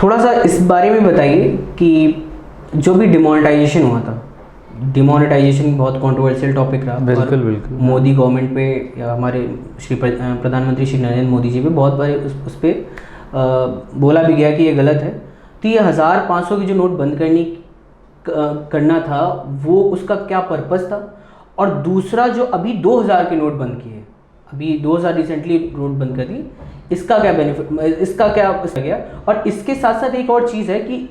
थोड़ा सा इस बारे में बताइए कि जो भी डिमोनेटाइजेशन हुआ था, डिमोनेटाइजेशन बहुत कंट्रोवर्शियल टॉपिक रहा। बिल्कुल बिल्कुल। मोदी गवर्नमेंट पे या हमारे प्रधानमंत्री श्री नरेंद्र मोदी जी पे बहुत बार उस पर बोला भी गया कि ये गलत है। तो ये 1500 की जो नोट बंद करना था, वो उसका क्या पर्पस था? और दूसरा जो अभी 2000 के नोट बंद किए, अभी 2000 रिसेंटली नोट बंद कर दी, इसका क्या बेनिफिट, इसका क्या गया? और इसके साथ साथ एक और चीज़ है कि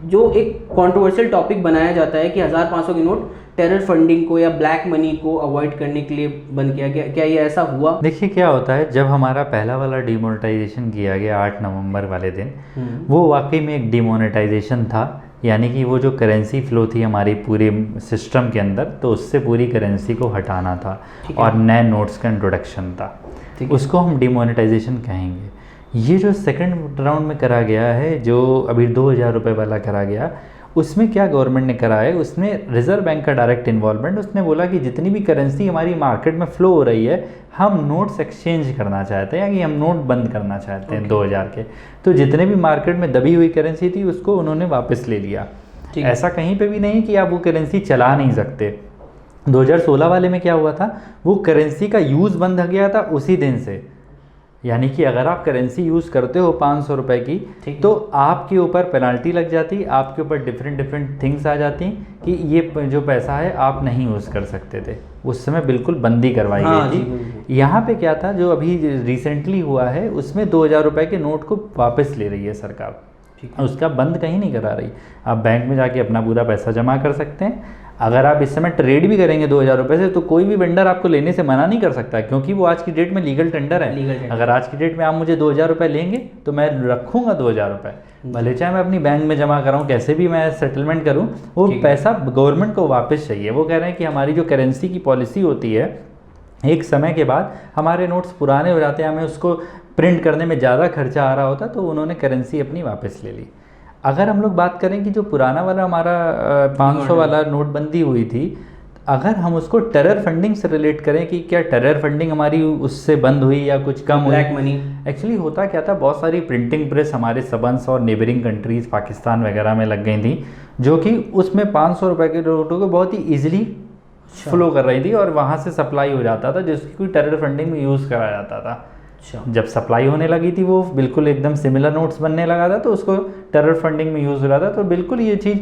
जो एक कंट्रोवर्शियल टॉपिक बनाया जाता है कि 1500 की नोट टेरर फंडिंग को या ब्लैक मनी को अवॉइड करने के लिए बंद किया गया। क्या ये ऐसा हुआ? देखिए क्या होता है, जब हमारा पहला वाला डिमोनेटाइजेशन किया गया 8 नवंबर वाले दिन, वो वाकई में एक डिमोनेटाइजेशन था। यानी कि वो जो करेंसी फ्लो थी हमारी पूरे सिस्टम के अंदर, तो उससे पूरी करेंसी को हटाना था और नए नोट्स का इंट्रोडक्शन था, उसको हम डिमोनेटाइजेशन कहेंगे। ये जो सेकंड राउंड में करा गया है, जो अभी 2000 रुपये वाला करा गया, उसमें क्या गवर्नमेंट ने करा है, उसमें रिजर्व बैंक का डायरेक्ट इन्वॉल्वमेंट। उसने बोला कि जितनी भी करेंसी हमारी मार्केट में फ़्लो हो रही है, हम नोट्स एक्सचेंज करना चाहते हैं, या कि हम नोट बंद करना चाहते हैं 2000 के। तो जितने भी मार्केट में दबी हुई करेंसी थी, उसको उन्होंने वापस ले लिया। ऐसा कहीं पे भी नहीं कि आप वो करेंसी चला नहीं सकते। 2016 वाले में क्या हुआ था, वो करेंसी का यूज़ बंद हो गया था उसी दिन से। यानी कि अगर आप करेंसी यूज़ करते हो 500 रुपये की, तो आपके ऊपर पेनल्टी लग जाती, आपके ऊपर डिफरेंट थिंग्स आ जाती कि ये जो पैसा है आप नहीं यूज़ कर सकते थे। उस समय बिल्कुल बंदी करवाई गई थी। यहाँ पे क्या था, जो अभी रिसेंटली हुआ है, उसमें 2000 रुपये के नोट को वापस ले रही है सरकार, उसका बंद कहीं नहीं करा रही। आप बैंक में जाके अपना पूरा पैसा जमा कर सकते हैं। अगर आप इस समय ट्रेड भी करेंगे 2000 रुपये से, तो कोई भी वेंडर आपको लेने से मना नहीं कर सकता, क्योंकि वो आज की डेट में लीगल टेंडर है। अगर आज की डेट में आप मुझे 2000 रुपये लेंगे, तो मैं रखूँगा 2000 रुपये, भले चाहे मैं अपनी बैंक में जमा कराऊँ, कैसे भी मैं सेटलमेंट करूँ, वो पैसा गवर्नमेंट को वापस चाहिए। वो कह रहे हैं कि हमारी जो करेंसी की पॉलिसी होती है, एक समय के बाद हमारे नोट्स पुराने हो जाते हैं, हमें उसको प्रिंट करने में ज़्यादा खर्चा आ रहा होता, तो उन्होंने करेंसी अपनी वापस ले ली। अगर हम लोग बात करें कि जो पुराना वाला हमारा 500 वाला नोटबंदी हुई थी, अगर हम उसको टेरर फंडिंग से रिलेट करें कि क्या टेरर फंडिंग हमारी उससे बंद हुई या कुछ कम हुई, ब्लैक मनी, एक्चुअली होता क्या था, बहुत सारी प्रिंटिंग प्रेस हमारे सबंस और नेबरिंग कंट्रीज़ पाकिस्तान वगैरह में लग गई थी, जो कि उसमें 500 रुपये के नोटों को बहुत ही ईजिली फ्लो कर रही थी और वहाँ से सप्लाई हो जाता था, जिसकी टेरर फंडिंग में यूज़ करा जाता था। जब सप्लाई होने लगी थी, वो बिल्कुल एकदम सिमिलर नोट्स बनने लगा था, तो उसको टेरर फंडिंग में यूज़ हो रहा था। तो बिल्कुल ये चीज़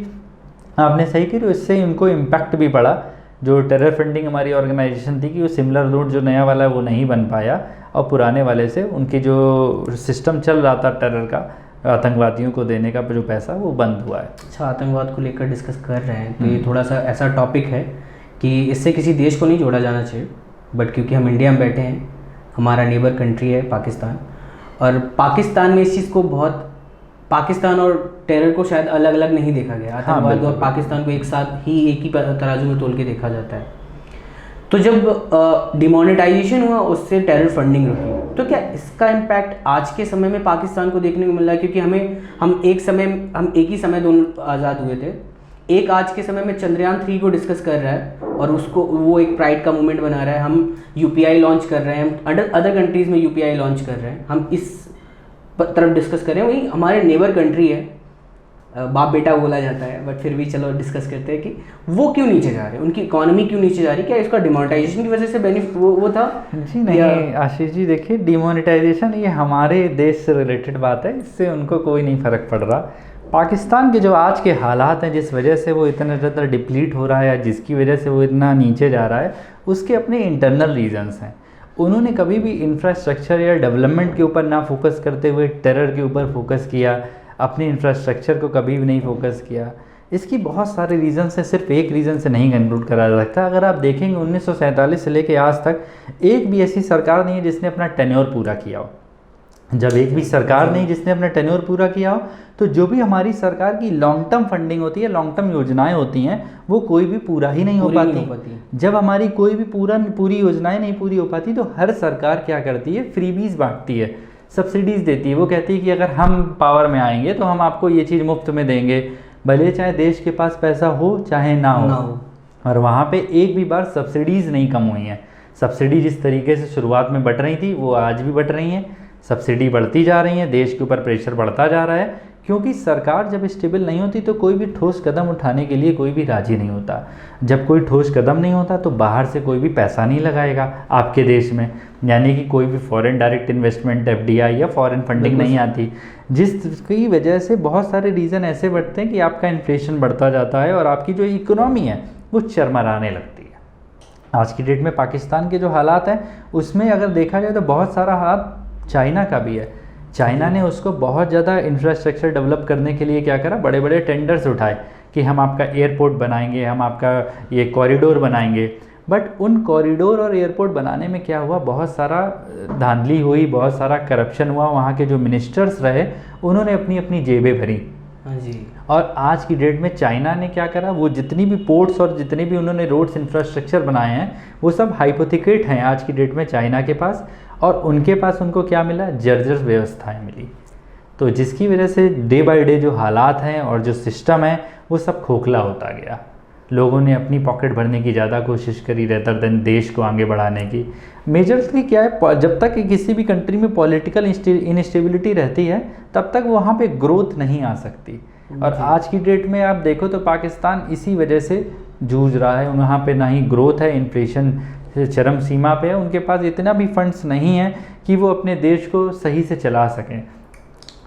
आपने सही की, तो इससे इनको इम्पैक्ट भी पड़ा। जो टेरर फंडिंग हमारी ऑर्गेनाइजेशन थी कि वो सिमिलर नोट जो नया वाला है वो नहीं बन पाया, और पुराने वाले से उनकी जो सिस्टम चल रहा था टेरर का, आतंकवादियों को देने का जो पैसा, वो बंद हुआ है। अच्छा, आतंकवाद को लेकर डिस्कस कर रहे हैं, तो ये थोड़ा सा ऐसा टॉपिक है कि इससे किसी देश को नहीं जोड़ा जाना चाहिए, बट क्योंकि हम इंडिया में बैठे हैं, हमारा नेबर कंट्री है पाकिस्तान, और पाकिस्तान में इस चीज़ को बहुत, पाकिस्तान और टेरर को शायद अलग अलग नहीं देखा गया। आतंकवाद और पाकिस्तान को एक साथ ही, एक ही तराजू में तोल के देखा जाता है। तो जब डिमोनेटाइजेशन हुआ, उससे टेरर फंडिंग रुकी, तो क्या इसका इम्पैक्ट आज के समय में पाकिस्तान को देखने को मिल रहा है? क्योंकि हम एक ही समय दोनों आज़ाद हुए थे। एक आज के समय में चंद्रयान 3 को डिस्कस कर रहा है और उसको वो एक प्राइड का मूवमेंट बना रहा है। हम यूपीआई लॉन्च कर रहे हैं, हम अदर कंट्रीज़ में यूपीआई लॉन्च कर रहे हैं, हम इस तरफ डिस्कस कर रहे हैं। वही हमारे नेबर कंट्री है, बाप बेटा बोला जाता है, बट फिर भी चलो डिस्कस करते हैं कि वो क्यों नीचे जा रहे हैं, उनकी इकोनॉमी क्यों नीचे जा रही है? क्या इसका डिमोनेटाइजेशन की वजह से बेनिफिट वो था? जी नहीं आशीष जी, देखिए डिमोनेटाइजेशन ये हमारे देश से रिलेटेड बात है, इससे उनको कोई नहीं फ़र्क पड़ रहा। पाकिस्तान के जो आज के हालात हैं, जिस वजह से वो इतना ज़्यादा डिप्लीट हो रहा है, या जिसकी वजह से वो इतना नीचे जा रहा है, उसके अपने इंटरनल रीजंस हैं। उन्होंने कभी भी इंफ्रास्ट्रक्चर या डेवलपमेंट के ऊपर ना फोकस करते हुए टेरर के ऊपर फोकस किया, अपने इंफ्रास्ट्रक्चर को कभी भी नहीं फोकस किया। इसकी बहुत सारे रीजंस हैं, सिर्फ एक रीज़न से नहीं कंक्लूड करा जा सकता। अगर आप देखेंगे 1947 से लेकर आज तक एक भी ऐसी सरकार नहीं है जिसने अपना टेन्योर पूरा किया हो। जब एक भी सरकार नहीं जिसने अपना टेन्योर पूरा किया हो, तो जो भी हमारी सरकार की लॉन्ग टर्म फंडिंग होती है, लॉन्ग टर्म योजनाएं होती हैं, वो कोई भी पूरा ही नहीं हो पाती। जब हमारी कोई भी पूरी योजनाएं नहीं पूरी हो पाती, तो हर सरकार क्या करती है, फ्रीबीज बांटती है, सब्सिडीज़ देती है। वो कहती है कि अगर हम पावर में आएंगे तो हम आपको ये चीज़ मुफ्त में देंगे, भले चाहे देश के पास पैसा हो चाहे ना हो। और वहाँ पे एक भी बार सब्सिडीज़ नहीं कम हुई हैं। सब्सिडी जिस तरीके से शुरुआत में बढ़ रही थी, वो आज भी बढ़ रही हैं। सब्सिडी बढ़ती जा रही है, देश के ऊपर प्रेशर बढ़ता जा रहा है, क्योंकि सरकार जब स्टेबल नहीं होती तो कोई भी ठोस कदम उठाने के लिए कोई भी राजी नहीं होता। जब कोई ठोस कदम नहीं होता तो बाहर से कोई भी पैसा नहीं लगाएगा आपके देश में, यानी कि कोई भी फॉरेन डायरेक्ट इन्वेस्टमेंट FDI या फॉरेन फंडिंग नहीं आती, जिसकी वजह से बहुत सारे रीज़न ऐसे बढ़ते हैं कि आपका इन्फ्लेशन बढ़ता जाता है और आपकी जो इकोनॉमी है वो चरमराने लगती है। आज की डेट में पाकिस्तान के जो हालात हैं उसमें अगर देखा जाए तो बहुत सारा हाथ चाइना का भी है। चाइना ने उसको बहुत ज़्यादा इंफ्रास्ट्रक्चर डेवलप करने के लिए क्या करा, बड़े बड़े टेंडर्स उठाए कि हम आपका एयरपोर्ट बनाएंगे, हम आपका ये कॉरिडोर बनाएंगे। बट उन कॉरिडोर और एयरपोर्ट बनाने में क्या हुआ, बहुत सारा धांधली हुई, बहुत सारा करप्शन हुआ। वहाँ के जो मिनिस्टर्स रहे उन्होंने अपनी अपनी जेबें भरी। हाँ जी। और आज की डेट में चाइना ने क्या करा, वो जितनी भी पोर्ट्स और जितने भी उन्होंने रोड्स इंफ्रास्ट्रक्चर बनाए हैं वो सब हाइपोथिकेट हैं आज की डेट में चाइना के पास, और उनके पास उनको क्या मिला, जर्जर व्यवस्थाएं मिली। तो जिसकी वजह से डे बाय डे जो हालात हैं और जो सिस्टम है वो सब खोखला होता गया। लोगों ने अपनी पॉकेट भरने की ज़्यादा कोशिश करी रेदर देन देश को आगे बढ़ाने की। मेजरली क्या है, जब तक किसी भी कंट्री में पॉलिटिकल इनस्टेबिलिटी रहती है तब तक वहाँ पे ग्रोथ नहीं आ सकती। और आज की डेट में आप देखो तो पाकिस्तान इसी वजह से जूझ रहा है। वहाँ पे ना ही ग्रोथ है, इन्फ्लेशन चरम सीमा पे है, उनके पास इतना भी फंड्स नहीं है कि वो अपने देश को सही से चला सकें।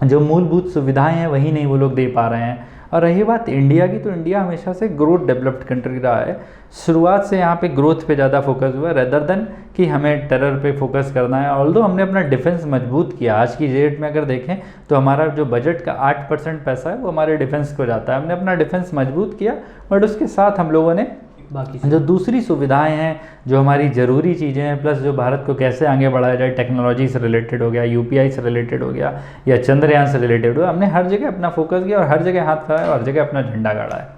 जो मूलभूत सुविधाएं हैं वही नहीं वो लोग दे पा रहे हैं। और रही बात इंडिया की, तो इंडिया हमेशा से ग्रोथ डेवलप्ड कंट्री रहा है। शुरुआत से यहाँ पे ग्रोथ पे ज़्यादा फोकस हुआ रेदर देन कि हमें टेरर पे फोकस करना है। ऑल्दो हमने अपना डिफेंस मजबूत किया। आज की डेट में अगर देखें तो हमारा जो बजट का 8% पैसा है वो हमारे डिफेंस को जाता है। हमने अपना डिफेंस मजबूत किया, बट उसके साथ हम लोगों ने बाकी जो दूसरी सुविधाएं हैं, जो हमारी ज़रूरी चीज़ें हैं, प्लस जो भारत को कैसे आगे बढ़ाया जाए, टेक्नोलॉजी से रिलेटेड हो गया, UPI से रिलेटेड हो गया या चंद्रयान से रिलेटेड हो गया, हमने हर जगह अपना फोकस किया और हर जगह हाथ फैलाया और हर जगह अपना झंडा गाड़ा है।